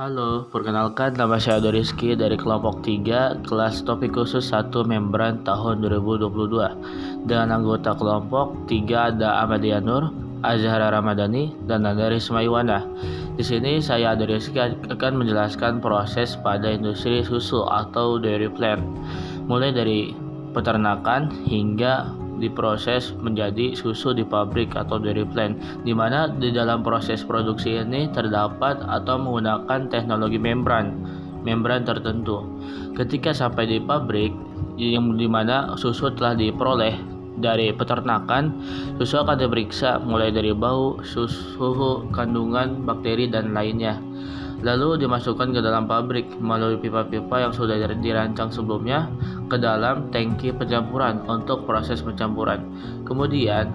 Halo, perkenalkan nama saya Rizky dari kelompok 3, kelas topik khusus 1 membran tahun 2022. Dengan anggota kelompok 3 ada Ahmadiyah Nur, Azhara Ramadhani, dan Nanda Risma Iwana. Di sini saya Rizky akan menjelaskan proses pada industri susu atau dairy plant, mulai dari peternakan hingga diproses menjadi susu di pabrik atau dairy plant, di mana di dalam proses produksi ini terdapat atau menggunakan teknologi membran tertentu. Ketika sampai di pabrik, yang di mana susu telah diperoleh dari peternakan, susu akan diperiksa mulai dari bau, suhu, kandungan bakteri dan lainnya. Lalu dimasukkan ke dalam pabrik melalui pipa-pipa yang sudah dirancang sebelumnya ke dalam tangki pencampuran untuk proses pencampuran. Kemudian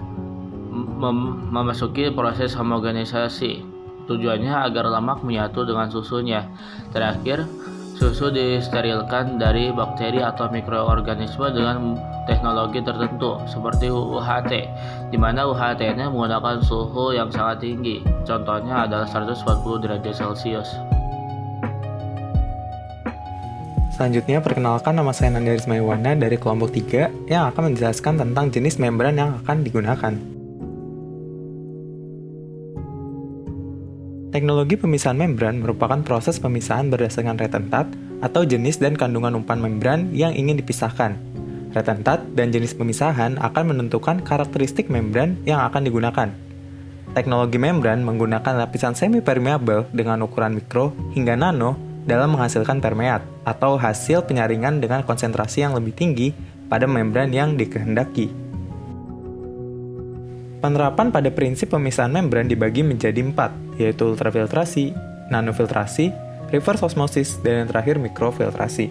memasuki proses homogenisasi. Tujuannya agar lemak menyatu dengan susunya. Terakhir, susu disterilkan dari bakteri atau mikroorganisme dengan teknologi tertentu seperti UHT, di mana UHT-nya menggunakan suhu yang sangat tinggi. Contohnya adalah 140 derajat Celcius. Selanjutnya, perkenalkan nama saya Nanda Risma Iwana dari kelompok 3 yang akan menjelaskan tentang jenis membran yang akan digunakan. Teknologi pemisahan membran merupakan proses pemisahan berdasarkan retentat atau jenis dan kandungan umpan membran yang ingin dipisahkan. Retentat dan jenis pemisahan akan menentukan karakteristik membran yang akan digunakan. Teknologi membran menggunakan lapisan semi-permeabel dengan ukuran mikro hingga nano dalam menghasilkan permeat atau hasil penyaringan dengan konsentrasi yang lebih tinggi pada membran yang dikehendaki. Penerapan pada prinsip pemisahan membran dibagi menjadi 4, yaitu ultrafiltrasi, nanofiltrasi, reverse osmosis, dan yang terakhir mikrofiltrasi.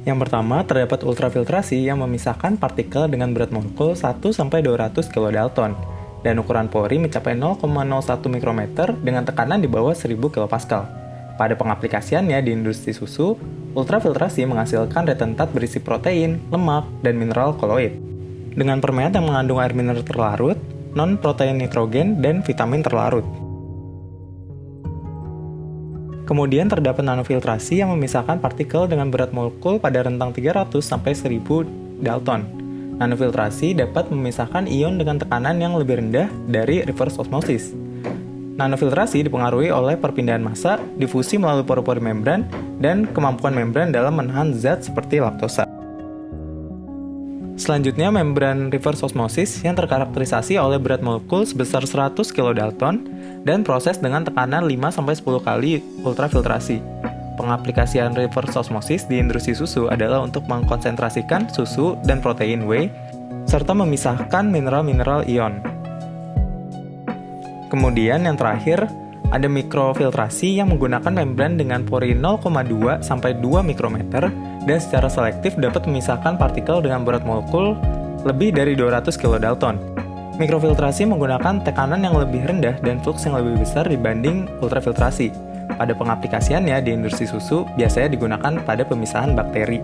Yang pertama, terdapat ultrafiltrasi yang memisahkan partikel dengan berat molekul 1-200 kilodalton dan ukuran pori mencapai 0,01 mikrometer dengan tekanan di bawah 1000 kPa. Pada pengaplikasiannya di industri susu, ultrafiltrasi menghasilkan retentat berisi protein, lemak, dan mineral koloid. Dengan permeat yang mengandung air mineral terlarut, non-protein nitrogen, dan vitamin terlarut. Kemudian terdapat nanofiltrasi yang memisahkan partikel dengan berat molekul pada rentang 300-1000 dalton. Nanofiltrasi dapat memisahkan ion dengan tekanan yang lebih rendah dari reverse osmosis. Nanofiltrasi dipengaruhi oleh perpindahan massa, difusi melalui pori-pori membran, dan kemampuan membran dalam menahan zat seperti laktosa. Selanjutnya, membran reverse osmosis yang terkarakterisasi oleh berat molekul sebesar 100 kilodalton dan proses dengan tekanan 5-10 kali ultrafiltrasi. Pengaplikasian reverse osmosis di industri susu adalah untuk mengkonsentrasikan susu dan protein whey, serta memisahkan mineral-mineral ion. Kemudian yang terakhir, ada mikrofiltrasi yang menggunakan membran dengan pori 0,2-2 mikrometer dan secara selektif dapat memisahkan partikel dengan berat molekul lebih dari 200 kilodalton. Mikrofiltrasi menggunakan tekanan yang lebih rendah dan fluks yang lebih besar dibanding ultrafiltrasi. Pada pengaplikasiannya di industri susu, biasanya digunakan pada pemisahan bakteri.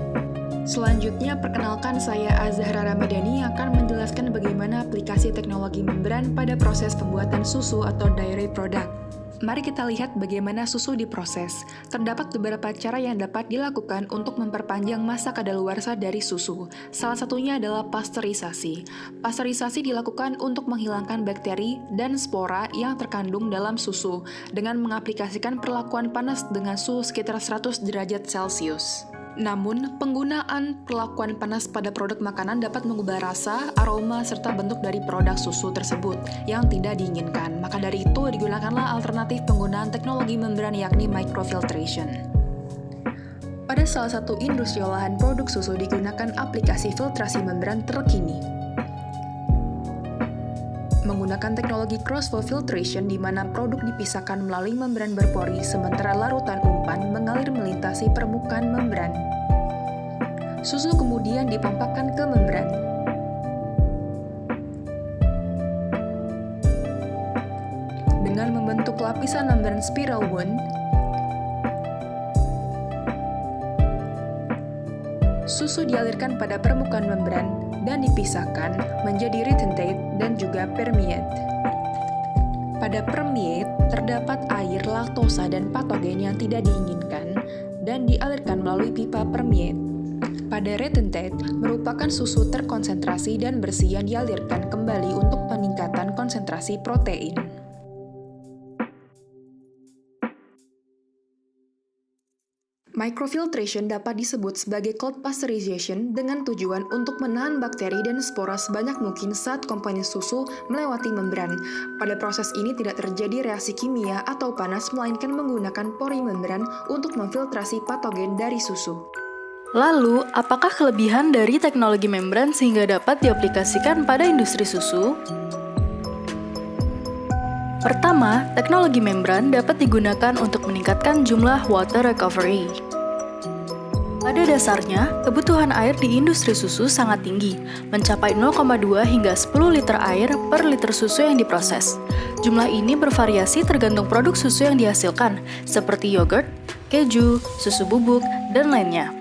Selanjutnya, perkenalkan saya Azhara Ramadhani yang akan menjelaskan bagaimana aplikasi teknologi membran pada proses pembuatan susu atau dairy product. Mari kita lihat bagaimana susu diproses. Terdapat beberapa cara yang dapat dilakukan untuk memperpanjang masa kadaluarsa dari susu. Salah satunya adalah pasteurisasi. Pasteurisasi dilakukan untuk menghilangkan bakteri dan spora yang terkandung dalam susu dengan mengaplikasikan perlakuan panas dengan suhu sekitar 100 derajat Celcius. Namun, penggunaan perlakuan panas pada produk makanan dapat mengubah rasa, aroma, serta bentuk dari produk susu tersebut yang tidak diinginkan. Maka dari itu, digunakanlah alternatif penggunaan teknologi membran yakni microfiltration. Pada salah satu industri olahan produk susu digunakan aplikasi filtrasi membran terkini. Menggunakan teknologi cross-flow filtration di mana produk dipisahkan melalui membran berpori sementara larutan umpan mengalir melintasi permukaan membran. Susu kemudian dipompakan ke membran. Dengan membentuk lapisan membran spiral wound, susu dialirkan pada permukaan membran dan dipisahkan menjadi retentate dan juga permeate. Pada permeate, terdapat laktosa dan patogen yang tidak diinginkan dan dialirkan melalui pipa permeate. Pada retentate, merupakan susu terkonsentrasi dan bersih yang dialirkan kembali untuk peningkatan konsentrasi protein. Microfiltration dapat disebut sebagai cold pasteurization dengan tujuan untuk menahan bakteri dan spora sebanyak mungkin saat komponen susu melewati membran. Pada proses ini tidak terjadi reaksi kimia atau panas, melainkan menggunakan pori membran untuk memfiltrasi patogen dari susu. Lalu, apakah kelebihan dari teknologi membran sehingga dapat diaplikasikan pada industri susu? Pertama, teknologi membran dapat digunakan untuk meningkatkan jumlah water recovery. Pada dasarnya, kebutuhan air di industri susu sangat tinggi, mencapai 0,2 hingga 10 liter air per liter susu yang diproses. Jumlah ini bervariasi tergantung produk susu yang dihasilkan, seperti yogurt, keju, susu bubuk, dan lainnya.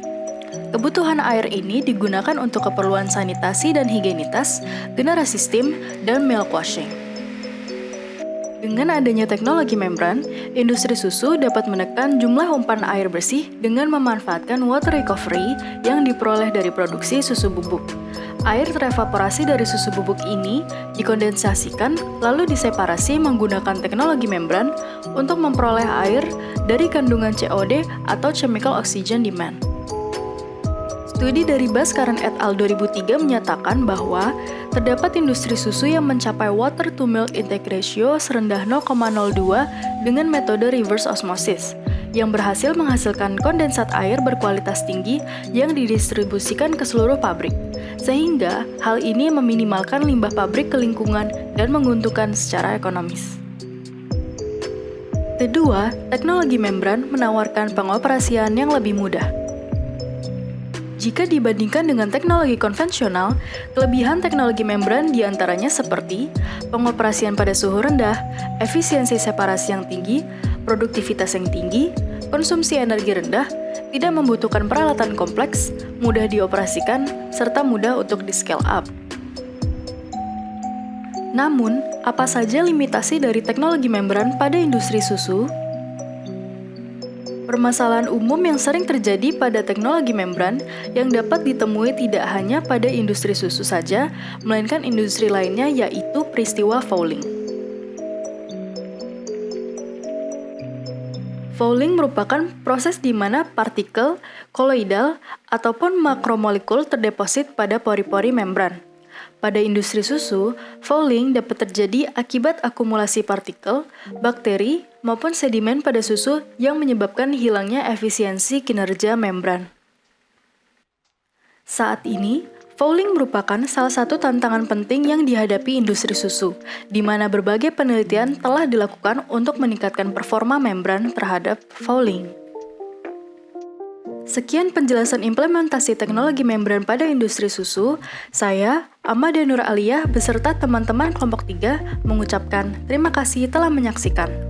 Kebutuhan air ini digunakan untuk keperluan sanitasi dan higienitas, generasi steam, dan milk washing. Dengan adanya teknologi membran, industri susu dapat menekan jumlah umpan air bersih dengan memanfaatkan water recovery yang diperoleh dari produksi susu bubuk. Air terevaporasi dari susu bubuk ini dikondensasikan lalu diseparasi menggunakan teknologi membran untuk memperoleh air dari kandungan COD atau Chemical Oxygen Demand. Studi dari Bhaskaran et al. 2003 menyatakan bahwa terdapat industri susu yang mencapai water-to-milk intake ratio serendah 0,02 dengan metode reverse osmosis, yang berhasil menghasilkan kondensat air berkualitas tinggi yang didistribusikan ke seluruh pabrik, sehingga hal ini meminimalkan limbah pabrik ke lingkungan dan menguntungkan secara ekonomis. Kedua, teknologi membran menawarkan pengoperasian yang lebih mudah. Jika dibandingkan dengan teknologi konvensional, kelebihan teknologi membran diantaranya seperti pengoperasian pada suhu rendah, efisiensi separasi yang tinggi, produktivitas yang tinggi, konsumsi energi rendah, tidak membutuhkan peralatan kompleks, mudah dioperasikan, serta mudah untuk di-scale up. Namun, apa saja limitasi dari teknologi membran pada industri susu? Permasalahan umum yang sering terjadi pada teknologi membran yang dapat ditemui tidak hanya pada industri susu saja, melainkan industri lainnya, yaitu peristiwa fouling. Fouling merupakan proses di mana partikel, koloidal, ataupun makromolekul terdeposit pada pori-pori membran. Pada industri susu, fouling dapat terjadi akibat akumulasi partikel, bakteri, maupun sedimen pada susu yang menyebabkan hilangnya efisiensi kinerja membran. Saat ini, fouling merupakan salah satu tantangan penting yang dihadapi industri susu, di mana berbagai penelitian telah dilakukan untuk meningkatkan performa membran terhadap fouling. Sekian penjelasan implementasi teknologi membran pada industri susu. Saya, Ahmad Nur Aliyah, beserta teman-teman kelompok 3 mengucapkan terima kasih telah menyaksikan.